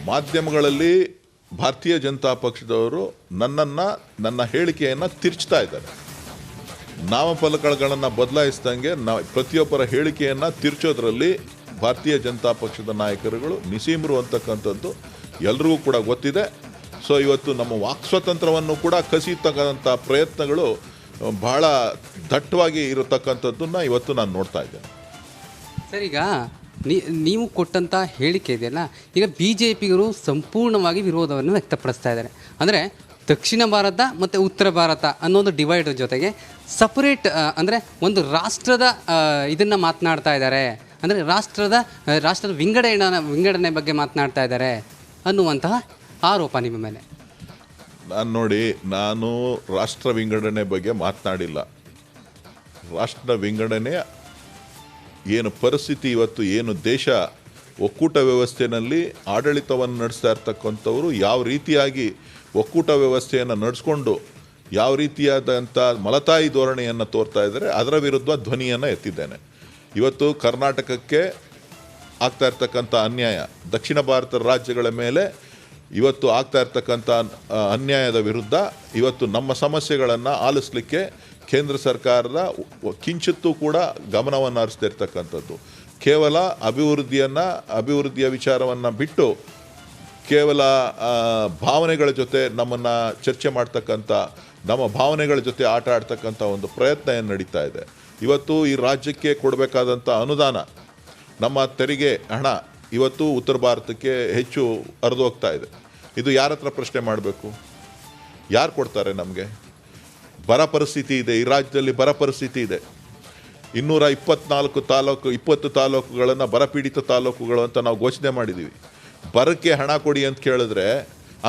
ಮಾಧ್ಯಮಗಳಲ್ಲಿ ಭಾರತೀಯ ಜನತಾ ಪಕ್ಷದವರು ನನ್ನ ಹೇಳಿಕೆಯನ್ನು ತಿರ್ಚ್ತಾ ಇದ್ದಾರೆ. ನಾಮಫಲಕಗಳನ್ನು ಬದಲಾಯಿಸಿದಂಗೆ ಪ್ರತಿಯೊಬ್ಬರ ಹೇಳಿಕೆಯನ್ನು ತಿರ್ಚೋದ್ರಲ್ಲಿ ಭಾರತೀಯ ಜನತಾ ಪಕ್ಷದ ನಾಯಕರುಗಳು ನಿಸೀಮರು ಅಂತಕ್ಕಂಥದ್ದು ಎಲ್ರಿಗೂ ಕೂಡ ಗೊತ್ತಿದೆ. ಸೊ ಇವತ್ತು ನಮ್ಮ ವಾಕ್ ಸ್ವಾತಂತ್ರ್ಯವನ್ನು ಕೂಡ ಕಸಿತಕ್ಕಂಥ ಪ್ರಯತ್ನಗಳು ಬಹಳ ದಟ್ಟವಾಗಿ ಇರತಕ್ಕಂಥದ್ದನ್ನು ಇವತ್ತು ನಾನು ನೋಡ್ತಾ ಇದ್ದೇನೆ. ಸರ್, ಈಗ ನೀವು ಕೊಟ್ಟಂಥ ಹೇಳಿಕೆ ಇದೆಯಲ್ಲ, ಈಗ BJPಗರು ಸಂಪೂರ್ಣವಾಗಿ ವಿರೋಧವನ್ನು ವ್ಯಕ್ತಪಡಿಸ್ತಾ ಇದ್ದಾರೆ. ಅಂದರೆ ದಕ್ಷಿಣ ಭಾರತ ಮತ್ತು ಉತ್ತರ ಭಾರತ ಅನ್ನೋದು ಡಿವೈಡ್ ಜೊತೆಗೆ ಸಪರೇಟ್ ಅಂದರೆ ಒಂದು ರಾಷ್ಟ್ರದ ಇದನ್ನು ಮಾತನಾಡ್ತಾ ಇದ್ದಾರೆ. ಅಂದರೆ ರಾಷ್ಟ್ರದ ವಿಂಗಡಣೆ ಬಗ್ಗೆ ಮಾತನಾಡ್ತಾ ಇದ್ದಾರೆ ಅನ್ನುವಂತಹ ಆರೋಪ ನಿಮ್ಮ ಮೇಲೆ. ನಾನು ರಾಷ್ಟ್ರ ವಿಂಗಡಣೆ ಬಗ್ಗೆ ಮಾತನಾಡಿಲ್ಲ. ರಾಷ್ಟ್ರ ವಿಂಗಡಣೆ ಏನು ಪರಿಸ್ಥಿತಿ ಇವತ್ತು ಏನು ದೇಶ ಒಕ್ಕೂಟ ವ್ಯವಸ್ಥೆಯಲ್ಲಿ ಆಡಳಿತವನ್ನು ನಡೆಸ್ತಾ ಇರ್ತಕ್ಕಂಥವರು ಯಾವ ರೀತಿಯಾಗಿ ಒಕ್ಕೂಟ ವ್ಯವಸ್ಥೆಯನ್ನು ನಡೆಸ್ಕೊಂಡು ಯಾವ ರೀತಿಯಾದಂಥ ಮಲತಾಯಿ ಧೋರಣೆಯನ್ನು ತೋರ್ತಾ ಇದ್ದಾರೆ ಅದರ ವಿರುದ್ಧ ಧ್ವನಿಯನ್ನು ಎತ್ತಿದ್ದೇನೆ. ಇವತ್ತು ಕರ್ನಾಟಕಕ್ಕೆ ಆಗ್ತಾ ಇರ್ತಕ್ಕಂಥ ಅನ್ಯಾಯ, ದಕ್ಷಿಣ ಭಾರತದ ರಾಜ್ಯಗಳ ಮೇಲೆ ಇವತ್ತು ಆಗ್ತಾ ಇರ್ತಕ್ಕಂಥ ಅನ್ಯಾಯದ ವಿರುದ್ಧ ಇವತ್ತು ನಮ್ಮ ಸಮಸ್ಯೆಗಳನ್ನು ಆಲಿಸಲಿಕ್ಕೆ ಕೇಂದ್ರ ಸರ್ಕಾರದ ಕಿಂಚಿತ್ತೂ ಕೂಡ ಗಮನವನ್ನು ಹರಿಸ್ತಿರ್ತಕ್ಕಂಥದ್ದು. ಕೇವಲ ಅಭಿವೃದ್ಧಿಯ ವಿಚಾರವನ್ನು ಬಿಟ್ಟು ಕೇವಲ ಭಾವನೆಗಳ ಜೊತೆ ನಮ್ಮನ್ನು ಚರ್ಚೆ ಮಾಡ್ತಕ್ಕಂಥ, ನಮ್ಮ ಭಾವನೆಗಳ ಜೊತೆ ಆಟ ಆಡ್ತಕ್ಕಂಥ ಒಂದು ಪ್ರಯತ್ನ ಏನು ನಡೀತಾ ಇದೆ. ಇವತ್ತು ಈ ರಾಜ್ಯಕ್ಕೆ ಕೊಡಬೇಕಾದಂಥ ಅನುದಾನ, ನಮ್ಮ ತೆರಿಗೆ ಹಣ ಇವತ್ತು ಉತ್ತರ ಭಾರತಕ್ಕೆ ಹೆಚ್ಚು ಹರಿದೋಗ್ತಾ ಇದೆ. ಇದು ಯಾರ ಹತ್ರ ಪ್ರಶ್ನೆ ಮಾಡಬೇಕು? ಯಾರು ಕೊಡ್ತಾರೆ ನಮಗೆ? ಬರ ಪರಿಸ್ಥಿತಿ ಇದೆ, ಈ ರಾಜ್ಯದಲ್ಲಿ ಬರ ಪರಿಸ್ಥಿತಿ ಇದೆ. 20 ತಾಲೂಕುಗಳನ್ನು ಬರಪೀಡಿತ ತಾಲೂಕುಗಳು ಅಂತ ನಾವು ಘೋಷಣೆ ಮಾಡಿದ್ದೀವಿ. ಬರಕ್ಕೆ ಹಣ ಕೊಡಿ ಅಂತ ಕೇಳಿದ್ರೆ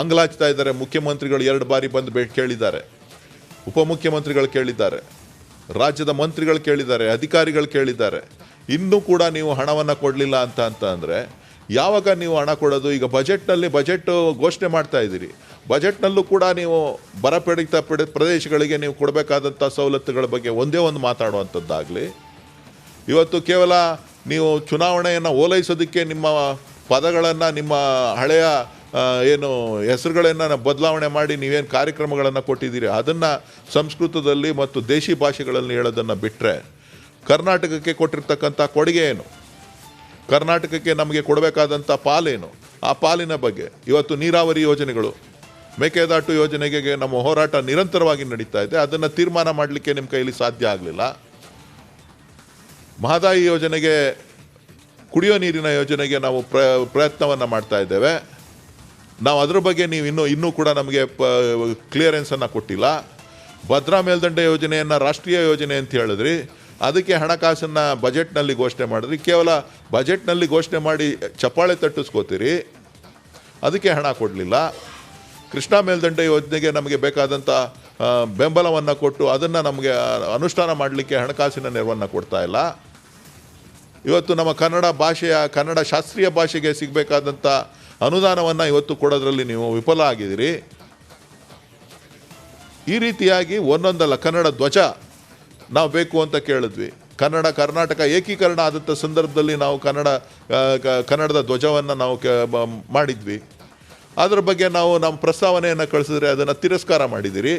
ಅಂಗಲಾಚ್ತಾ ಇದ್ದಾರೆ. ಮುಖ್ಯಮಂತ್ರಿಗಳು 2 ಬಾರಿ ಬಂದು ಕೇಳಿದ್ದಾರೆ, ಉಪಮುಖ್ಯಮಂತ್ರಿಗಳು ಕೇಳಿದ್ದಾರೆ, ರಾಜ್ಯದ ಮಂತ್ರಿಗಳು ಕೇಳಿದ್ದಾರೆ, ಅಧಿಕಾರಿಗಳು ಕೇಳಿದ್ದಾರೆ. ಇನ್ನೂ ಕೂಡ ನೀವು ಹಣವನ್ನು ಕೊಡಲಿಲ್ಲ ಅಂತ ಅಂದರೆ ಯಾವಾಗ ನೀವು ಹಣ ಕೊಡೋದು? ಈಗ ಬಜೆಟ್ ಘೋಷಣೆ ಮಾಡ್ತಾ ಇದ್ದೀರಿ. ಬಜೆಟ್ನಲ್ಲೂ ಕೂಡ ನೀವು ಬರಪೀಡಿತ ಪ್ರದೇಶಗಳಿಗೆ ನೀವು ಕೊಡಬೇಕಾದಂಥ ಸವಲತ್ತುಗಳ ಬಗ್ಗೆ ಒಂದೇ ಒಂದು ಮಾತಾಡುವಂಥದ್ದಾಗಲಿ, ಇವತ್ತು ಕೇವಲ ನೀವು ಚುನಾವಣೆಯನ್ನು ಓಲೈಸೋದಕ್ಕೆ ನಿಮ್ಮ ಪದಗಳನ್ನು, ನಿಮ್ಮ ಹಳೆಯ ಏನು ಹೆಸರುಗಳನ್ನು ಬದಲಾವಣೆ ಮಾಡಿ ನೀವೇನು ಕಾರ್ಯಕ್ರಮಗಳನ್ನು ಕೊಟ್ಟಿದ್ದೀರಿ ಅದನ್ನು ಸಂಸ್ಕೃತದಲ್ಲಿ ಮತ್ತು ದೇಶಿ ಭಾಷೆಗಳಲ್ಲಿ ಹೇಳೋದನ್ನು ಬಿಟ್ಟರೆ ಕರ್ನಾಟಕಕ್ಕೆ ಕೊಟ್ಟಿರ್ತಕ್ಕಂಥ ಕೊಡುಗೆ ಏನು, ಕರ್ನಾಟಕಕ್ಕೆ ನಮಗೆ ಕೊಡಬೇಕಾದಂಥ ಪಾಲೇನು, ಆ ಪಾಲಿನ ಬಗ್ಗೆ ಇವತ್ತು ನೀರಾವರಿ ಯೋಜನೆಗಳು, ಮೇಕೆದಾಟು ಯೋಜನೆಗೆ ನಮ್ಮ ಹೋರಾಟ ನಿರಂತರವಾಗಿ ನಡೀತಾ ಇದೆ. ಅದನ್ನು ತೀರ್ಮಾನ ಮಾಡಲಿಕ್ಕೆ ನಿಮ್ಮ ಕೈಯಲ್ಲಿ ಸಾಧ್ಯ ಆಗಲಿಲ್ಲ. ಮಹದಾಯಿ ಯೋಜನೆಗೆ, ಕುಡಿಯೋ ನೀರಿನ ಯೋಜನೆಗೆ ನಾವು ಪ್ರಯತ್ನವನ್ನು ಮಾಡ್ತಾ ಇದ್ದೇವೆ. ನಾವು ಅದರ ಬಗ್ಗೆ ನೀವು ಇನ್ನೂ ಕೂಡ ನಮಗೆ ಕ್ಲಿಯರೆನ್ಸನ್ನು ಕೊಟ್ಟಿಲ್ಲ. ಭದ್ರಾ ಮೇಲ್ದಂಡೆ ಯೋಜನೆಯನ್ನು ರಾಷ್ಟ್ರೀಯ ಯೋಜನೆ ಅಂತ ಹೇಳಿದ್ರಿ, ಅದಕ್ಕೆ ಹಣಕಾಸನ್ನು ಬಜೆಟ್ನಲ್ಲಿ ಘೋಷಣೆ ಮಾಡಿದ್ರಿ. ಕೇವಲ ಬಜೆಟ್ನಲ್ಲಿ ಘೋಷಣೆ ಮಾಡಿ ಚಪ್ಪಾಳೆ ತಟ್ಟಿಸ್ಕೋತೀರಿ, ಅದಕ್ಕೆ ಹಣ ಕೊಡಲಿಲ್ಲ. ಕೃಷ್ಣಾ ಮೇಲ್ದಂಡೆ ಯೋಜನೆಗೆ ನಮಗೆ ಬೇಕಾದಂಥ ಬೆಂಬಲವನ್ನು ಕೊಟ್ಟು ಅದನ್ನು ನಮಗೆ ಅನುಷ್ಠಾನ ಮಾಡಲಿಕ್ಕೆ ಹಣಕಾಸಿನ ನೆರವನ್ನು ಕೊಡ್ತಾ ಇಲ್ಲ. ಇವತ್ತು ನಮ್ಮ ಕನ್ನಡ ಶಾಸ್ತ್ರೀಯ ಭಾಷೆಗೆ ಸಿಗಬೇಕಾದಂಥ ಅನುದಾನವನ್ನು ಇವತ್ತು ಕೊಡೋದ್ರಲ್ಲಿ ನೀವು ವಿಫಲ ಆಗಿದ್ದೀರಿ. ಈ ರೀತಿಯಾಗಿ ಒಂದೊಂದಲ್ಲ, ಕನ್ನಡ ಧ್ವಜ ನಾವು ಬೇಕು ಅಂತ ಕೇಳಿದ್ವಿ. ಕರ್ನಾಟಕ ಏಕೀಕರಣ ಆದಂಥ ಸಂದರ್ಭದಲ್ಲಿ ನಾವು ಕನ್ನಡದ ಧ್ವಜವನ್ನು ನಾವು ಮಾಡಿದ್ವಿ. ಅದರ ಬಗ್ಗೆ ನಾವು ನಮ್ಮ ಪ್ರಸ್ತಾವನೆಯನ್ನು ಕಳಿಸಿದ್ರೆ ಅದನ್ನು ತಿರಸ್ಕಾರ ಮಾಡಿದ್ದೀರಿ.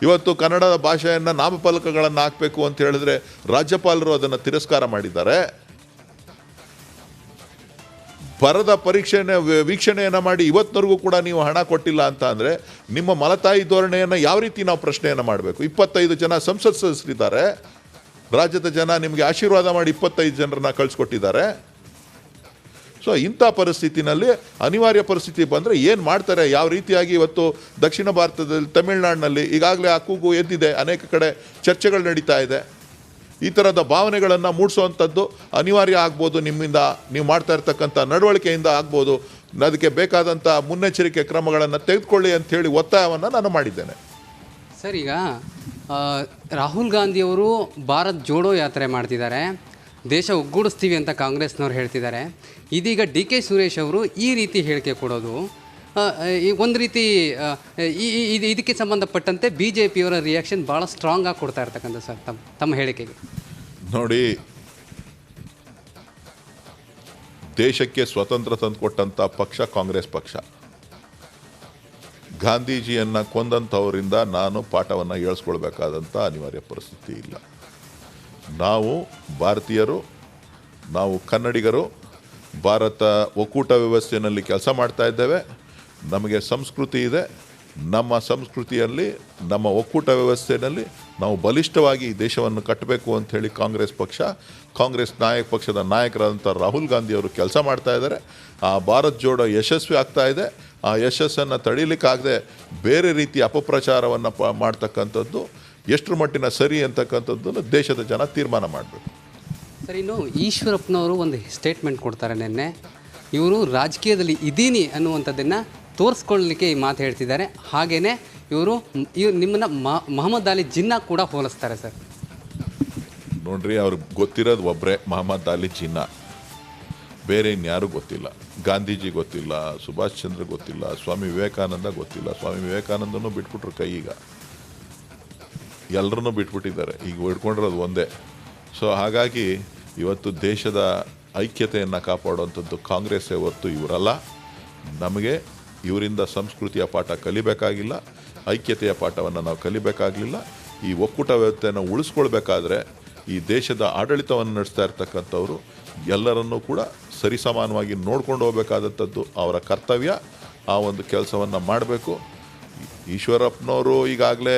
ಇವತ್ತು ಕನ್ನಡದ ಭಾಷೆಯನ್ನು ನಾಮಫಲಕಗಳನ್ನು ಹಾಕಬೇಕು ಅಂತ ಹೇಳಿದ್ರೆ ರಾಜ್ಯಪಾಲರು ಅದನ್ನು ತಿರಸ್ಕಾರ ಮಾಡಿದ್ದಾರೆ. ಬರದ ವೀಕ್ಷಣೆಯನ್ನು ಮಾಡಿ ಇವತ್ತಿನವರೆಗೂ ಕೂಡ ನೀವು ಹಣ ಕೊಟ್ಟಿಲ್ಲ ಅಂತ ಅಂದರೆ ನಿಮ್ಮ ಮಲತಾಯಿ ಧೋರಣೆಯನ್ನು ಯಾವ ರೀತಿ ನಾವು ಪ್ರಶ್ನೆಯನ್ನು ಮಾಡಬೇಕು? 25 ಜನ ಸಂಸತ್ ಸದಸ್ಯರಿದ್ದಾರೆ. ರಾಜ್ಯದ ಜನ ನಿಮಗೆ ಆಶೀರ್ವಾದ ಮಾಡಿ 25 ಜನರನ್ನ ಕಳಿಸ್ಕೊಟ್ಟಿದ್ದಾರೆ. ಸೊ ಇಂಥ ಪರಿಸ್ಥಿತಿನಲ್ಲಿ ಅನಿವಾರ್ಯ ಪರಿಸ್ಥಿತಿ ಬಂದರೆ ಏನು ಮಾಡ್ತಾರೆ? ಯಾವ ರೀತಿಯಾಗಿ ಇವತ್ತು ದಕ್ಷಿಣ ಭಾರತದಲ್ಲಿ ತಮಿಳುನಾಡಿನಲ್ಲಿ ಈಗಾಗಲೇ ಆ ಕೂಗು ಎದ್ದಿದೆ, ಅನೇಕ ಕಡೆ ಚರ್ಚೆಗಳು ನಡೀತಾ ಇದೆ. ಈ ಥರದ ಭಾವನೆಗಳನ್ನು ಮೂಡಿಸುವಂಥದ್ದು ಅನಿವಾರ್ಯ ಆಗ್ಬೋದು. ನಿಮ್ಮಿಂದ ನೀವು ಮಾಡ್ತಾ ಇರ್ತಕ್ಕಂಥ ನಡವಳಿಕೆಯಿಂದ ಆಗ್ಬೋದು. ಅದಕ್ಕೆ ಬೇಕಾದಂಥ ಮುನ್ನೆಚ್ಚರಿಕೆ ಕ್ರಮಗಳನ್ನು ತೆಗೆದುಕೊಳ್ಳಿ ಅಂಥೇಳಿ ಒತ್ತಾಯವನ್ನು ನಾನು ಮಾಡಿದ್ದೇನೆ. ಸರ್, ಈಗ ರಾಹುಲ್ ಗಾಂಧಿಯವರು ಭಾರತ್ ಜೋಡೋ ಯಾತ್ರೆ ಮಾಡ್ತಿದ್ದಾರೆ, ದೇಶ ಒಗ್ಗೂಡಿಸ್ತೀವಿ ಅಂತ ಕಾಂಗ್ರೆಸ್ನವ್ರು ಹೇಳ್ತಿದ್ದಾರೆ. ಇದೀಗ DK ಸುರೇಶ್ ಅವರು ಈ ರೀತಿ ಹೇಳಿಕೆ ಕೊಡೋದು ಒಂದು ರೀತಿ ಇದಕ್ಕೆ ಸಂಬಂಧಪಟ್ಟಂತೆ BJPಯವರ ರಿಯಾಕ್ಷನ್ ಭಾಳ ಸ್ಟ್ರಾಂಗ್ ಆಗಿ ಕೊಡ್ತಾ ಇರ್ತಕ್ಕಂಥ ಸರ್ ತಮ್ಮ ಹೇಳಿಕೆಗೆ. ನೋಡಿ, ದೇಶಕ್ಕೆ ಸ್ವತಂತ್ರ ತಂದುಕೊಟ್ಟಂಥ ಪಕ್ಷ ಕಾಂಗ್ರೆಸ್ ಪಕ್ಷ. ಗಾಂಧೀಜಿಯನ್ನು ಕೊಂದಂಥವರಿಂದ ನಾನು ಪಾಠವನ್ನು ಹೇಳಿಸ್ಕೊಳ್ಬೇಕಾದಂಥ ಅನಿವಾರ್ಯ ಪರಿಸ್ಥಿತಿ ಇಲ್ಲ. ನಾವು ಭಾರತೀಯರು, ನಾವು ಕನ್ನಡಿಗರು, ಭಾರತ ಒಕ್ಕೂಟ ವ್ಯವಸ್ಥೆಯಲ್ಲಿ ಕೆಲಸ ಮಾಡ್ತಾ ಇದ್ದೇವೆ. ನಮಗೆ ಸಂಸ್ಕೃತಿ ಇದೆ. ನಮ್ಮ ಸಂಸ್ಕೃತಿಯಲ್ಲಿ, ನಮ್ಮ ಒಕ್ಕೂಟ ವ್ಯವಸ್ಥೆಯಲ್ಲಿ ನಾವು ಬಲಿಷ್ಠವಾಗಿ ಈ ದೇಶವನ್ನು ಕಟ್ಟಬೇಕು ಅಂಥೇಳಿ ಕಾಂಗ್ರೆಸ್ ಪಕ್ಷದ ನಾಯಕರಾದಂಥ ರಾಹುಲ್ ಗಾಂಧಿಯವರು ಕೆಲಸ ಮಾಡ್ತಾ ಇದ್ದಾರೆ. ಆ ಭಾರತ್ ಜೋಡೋ ಯಶಸ್ವಿ ಆಗ್ತಾ ಇದೆ. ಆ ಯಶಸ್ಸನ್ನು ತಡೀಲಿಕ್ಕಾಗದೆ ಬೇರೆ ರೀತಿಯ ಅಪಪ್ರಚಾರವನ್ನು ಮಾಡ್ತಕ್ಕಂಥದ್ದು ಎಷ್ಟರ ಮಟ್ಟಿನ ಸರಿ ಅಂತಕ್ಕಂಥದ್ದನ್ನು ದೇಶದ ಜನ ತೀರ್ಮಾನ ಮಾಡಬೇಕು. ಸರ್, ಇನ್ನು ಈಶ್ವರಪ್ಪನವರು ಒಂದು ಸ್ಟೇಟ್ಮೆಂಟ್ ಕೊಡ್ತಾರೆ ನಿನ್ನೆ. ಇವರು ರಾಜಕೀಯದಲ್ಲಿ ಇದ್ದೀನಿ ಅನ್ನುವಂಥದ್ದನ್ನು ತೋರಿಸ್ಕೊಳ್ಳಲಿಕ್ಕೆ ಈ ಮಾತು ಹೇಳ್ತಿದ್ದಾರೆ. ಹಾಗೆಯೇ ಇವರು ನಿಮ್ಮನ್ನು ಮೊಹಮ್ಮದ್ ಅಲಿ ಜಿನ್ನಾ ಕೂಡ ಹೋಲಿಸ್ತಾರೆ ಸರ್. ನೋಡ್ರಿ, ಅವ್ರಿಗೆ ಗೊತ್ತಿರೋದು ಒಬ್ಬರೇ, ಮೊಹಮ್ಮದ್ ಅಲಿ ಜಿನ್ನಾ. ಬೇರೆ ಇನ್ಯಾರೂ ಗೊತ್ತಿಲ್ಲ. ಗಾಂಧೀಜಿ ಗೊತ್ತಿಲ್ಲ, ಸುಭಾಷ್ ಚಂದ್ರ ಗೊತ್ತಿಲ್ಲ, ಸ್ವಾಮಿ ವಿವೇಕಾನಂದ ಗೊತ್ತಿಲ್ಲ. ಸ್ವಾಮಿ ವಿವೇಕಾನಂದನೂ ಬಿಟ್ಬಿಟ್ರು ಕೈ. ಈಗ ಎಲ್ಲರನ್ನೂ ಬಿಟ್ಬಿಟ್ಟಿದ್ದಾರೆ. ಈಗ ಹಿಡ್ಕೊಂಡಿರೋದು ಒಂದೇ. ಸೊ ಹಾಗಾಗಿ ಇವತ್ತು ದೇಶದ ಐಕ್ಯತೆಯನ್ನು ಕಾಪಾಡುವಂಥದ್ದು ಕಾಂಗ್ರೆಸ್ಸೇ ಹೊರತು ಇವರಲ್ಲ. ನಮಗೆ ಇವರಿಂದ ಸಂಸ್ಕೃತಿಯ ಪಾಠ ಕಲಿಬೇಕಾಗಿಲ್ಲ, ಐಕ್ಯತೆಯ ಪಾಠವನ್ನು ನಾವು ಕಲಿಬೇಕಾಗಲಿಲ್ಲ. ಈ ಒಕ್ಕೂಟ ವ್ಯವಸ್ಥೆಯನ್ನು ಉಳಿಸ್ಕೊಳ್ಬೇಕಾದ್ರೆ ಈ ದೇಶದ ಆಡಳಿತವನ್ನು ನಡೆಸ್ತಾ ಇರ್ತಕ್ಕಂಥವ್ರು ಎಲ್ಲರನ್ನೂ ಕೂಡ ಸರಿಸಮಾನವಾಗಿ ನೋಡ್ಕೊಂಡು ಹೋಗಬೇಕಾದಂಥದ್ದು ಅವರ ಕರ್ತವ್ಯ. ಆ ಒಂದು ಕೆಲಸವನ್ನು ಮಾಡಬೇಕು. ಈಶ್ವರಪ್ಪನವರು ಈಗಾಗಲೇ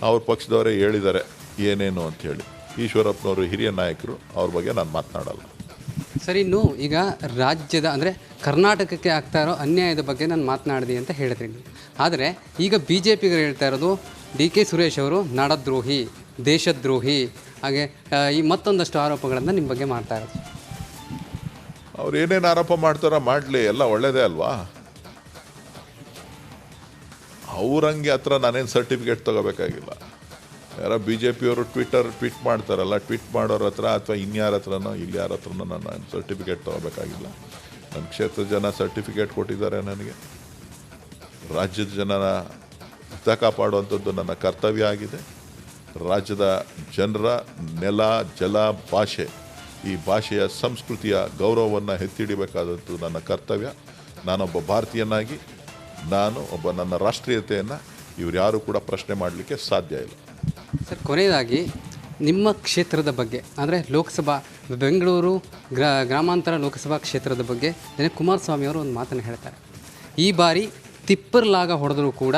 ಅವ್ರ ಪಕ್ಷದವರೇ ಹೇಳಿದ್ದಾರೆ ಏನೇನು ಅಂಥೇಳಿ. ಈಶ್ವರಪ್ಪನವರು ಹಿರಿಯ ನಾಯಕರು, ಅವ್ರ ಬಗ್ಗೆ ನಾನು ಮಾತನಾಡಲ್ಲ. ಸರಿ, ಇನ್ನು ಈಗ ರಾಜ್ಯದ ಅಂದರೆ ಕರ್ನಾಟಕಕ್ಕೆ ಆಗ್ತಾ ಇರೋ ಅನ್ಯಾಯದ ಬಗ್ಗೆ ನಾನು ಮಾತನಾಡಿದೆ ಅಂತ ಹೇಳಿದ್ರಿ ನೀವು. ಆದರೆ ಈಗ BJPಗರು ಹೇಳ್ತಾ ಇರೋದು DK ಸುರೇಶ್ ಅವರು ನಾಡದ್ರೋಹಿ, ದೇಶದ್ರೋಹಿ, ಹಾಗೆ ಈ ಮತ್ತೊಂದಷ್ಟು ಆರೋಪಗಳನ್ನು ನಿಮ್ಮ ಬಗ್ಗೆ ಮಾಡ್ತಾ ಇರೋದು. ಅವ್ರು ಏನೇನು ಆರೋಪ ಮಾಡ್ತಾರೋ ಮಾಡಲಿ, ಎಲ್ಲ ಒಳ್ಳೆಯದೇ ಅಲ್ವಾ. ಅವ್ರಂಗೆ ಹತ್ರ ನಾನೇನು ಸರ್ಟಿಫಿಕೇಟ್ ತೊಗೋಬೇಕಾಗಿಲ್ಲ. ಯಾರೋ BJPಯವರು ಟ್ವೀಟ್ ಮಾಡ್ತಾರಲ್ಲ, ಟ್ವೀಟ್ ಮಾಡೋರ ಹತ್ರ ಅಥವಾ ಇನ್ಯಾರ ಹತ್ರನೋ ಇಲ್ಲಿ ಯಾರ ಹತ್ರನೋ ನಾನು ಸರ್ಟಿಫಿಕೇಟ್ ತೊಗೋಬೇಕಾಗಿಲ್ಲ. ನನ್ನ ಕ್ಷೇತ್ರದ ಜನ ಸರ್ಟಿಫಿಕೇಟ್ ಕೊಟ್ಟಿದ್ದಾರೆ ನನಗೆ. ರಾಜ್ಯದ ಜನರ ಹಿತ ಕಾಪಾಡುವಂಥದ್ದು ನನ್ನ ಕರ್ತವ್ಯ ಆಗಿದೆ. ರಾಜ್ಯದ ಜನರ ನೆಲ, ಜಲ, ಭಾಷೆ, ಈ ಭಾಷೆಯ ಸಂಸ್ಕೃತಿಯ ಗೌರವವನ್ನು ಎತ್ತಿಡಿಬೇಕಾದದ್ದು ನನ್ನ ಕರ್ತವ್ಯ. ನಾನೊಬ್ಬ ಭಾರತೀಯನಾಗಿ ನನ್ನ ರಾಷ್ಟ್ರೀಯತೆಯನ್ನು ಇವ್ರು ಯಾರೂ ಕೂಡ ಪ್ರಶ್ನೆ ಮಾಡಲಿಕ್ಕೆ ಸಾಧ್ಯ ಇಲ್ಲ. ಸರ್, ಕೊನೆಯದಾಗಿ ನಿಮ್ಮ ಕ್ಷೇತ್ರದ ಬಗ್ಗೆ ಅಂದರೆ ಲೋಕಸಭಾ ಬೆಂಗಳೂರು ಗ್ರಾಮಾಂತರ ಲೋಕಸಭಾ ಕ್ಷೇತ್ರದ ಬಗ್ಗೆ ಕುಮಾರಸ್ವಾಮಿ ಅವರು ಒಂದು ಮಾತನ್ನು ಹೇಳ್ತಾರೆ. ಈ ಬಾರಿ ತಿಪ್ಪರ್ಲಾಗ ಹೊಡೆದರೂ ಕೂಡ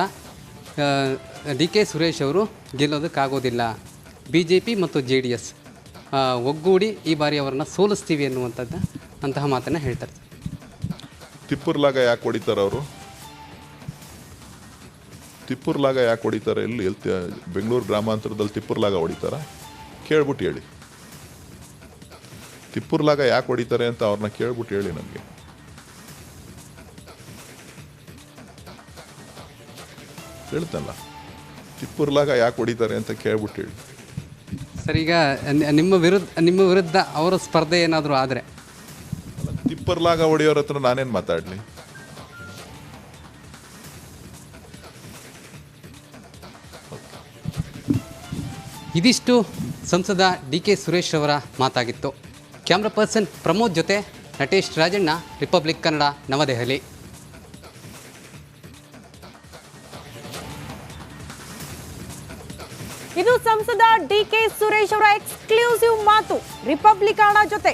DK ಸುರೇಶ್ ಅವರು ಗೆಲ್ಲೋದಕ್ಕಾಗೋದಿಲ್ಲ. BJP ಮತ್ತು JDS ಒಗ್ಗೂಡಿ ಈ ಬಾರಿ ಅವರನ್ನು ಸೋಲಿಸ್ತೀವಿ ಅಂತಹ ಮಾತನ್ನು ಹೇಳ್ತಾರೆ. ತಿಪ್ಪರ್ಲಾಗ ಯಾಕೆ ಹೊಡಿತಾರೆ ಅವರು? ತಿಪ್ಪರ್ಲಾಗ ಯಾಕೆ ಹೊಡಿತಾರೆ? ಎಲ್ಲಿ ಬೆಂಗಳೂರು ಗ್ರಾಮಾಂತರದಲ್ಲಿ ತಿಪ್ಪರ್ಲಾಗ ಹೊಡಿತಾರ? ಕೇಳ್ಬಿಟ್ಟು ಹೇಳಿ. ತಿಪ್ಪರ್ಲಾಗ ಯಾಕೆ ಹೊಡಿತಾರೆ ಅಂತ ಅವ್ರನ್ನ ಕೇಳ್ಬಿಟ್ಟು ಹೇಳಿ ನನಗೆ. ಹೇಳ್ತಲ್ಲ, ತಿಪ್ಪರ್ಲಾಗ ಯಾಕೆ ಹೊಡಿತಾರೆ ಅಂತ ಕೇಳ್ಬಿಟ್ಟು ಹೇಳಿ. ಸರ್, ಈಗ ನಿಮ್ಮ ವಿರುದ್ಧ ಅವರ ಸ್ಪರ್ಧೆ ಏನಾದರೂ ಆದರೆ ತಿಪ್ಪರ್ಲಾಗ ಹೊಡೆಯೋರ ಹತ್ರ ನಾನೇನು ಮಾತಾಡಲಿ? ಇದಿಷ್ಟು ಸಂಸದ DK ಸುರೇಶ್ ಅವರ ಮಾತಾಗಿತ್ತು. ಕ್ಯಾಮ್ರಾ ಪರ್ಸನ್ ಪ್ರಮೋದ್ ಜೊತೆ ನಟೇಶ್ ರಾಜಣ್ಣ, ರಿಪಬ್ಲಿಕ್ ಕನ್ನಡ, ನವದೆಹಲಿ. ಇದು ಸಂಸದ DK ಸುರೇಶ್ ಅವರ ಎಕ್ಸ್ಕ್ಲೂಸಿವ್ ಮಾತು ರಿಪಬ್ಲಿಕ್ ಕನ್ನಡ ಜೊತೆ.